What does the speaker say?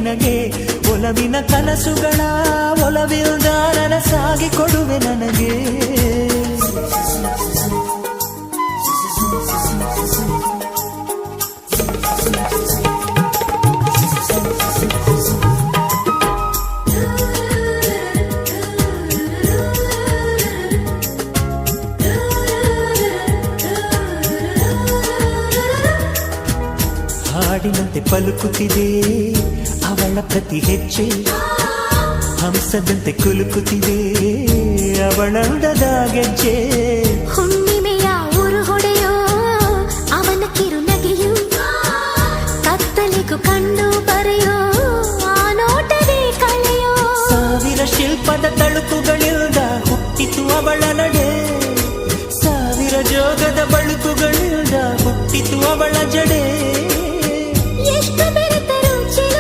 ನಿನಗೆ ಒಲವಿನ ಕನಸುಗಳ ಒಲವಿಲ್ದ ನನಸಾಗಿ ಕೊಡುವೆ ನನಗೆ ಹಾಡಿನಂತೆ ಪಲುಕುತ್ತಿದೆ ಅವಳ ಪ್ರತಿ ಹೆಜ್ಜೆ ಹಂಸದಂತೆ ಕುಲುಕುತ್ತಿದೆ ಅವಳಂದದ ಗೆಜ್ಜೆ ಹುಣ್ಣಿಮೆಯ ಊರು ಹೊಡೆಯೋ ಅವನ ಕಿರುನಗೆಯು ಕತ್ತಲಿಗೂ ಕಣ್ಣು ಬರೆಯೋ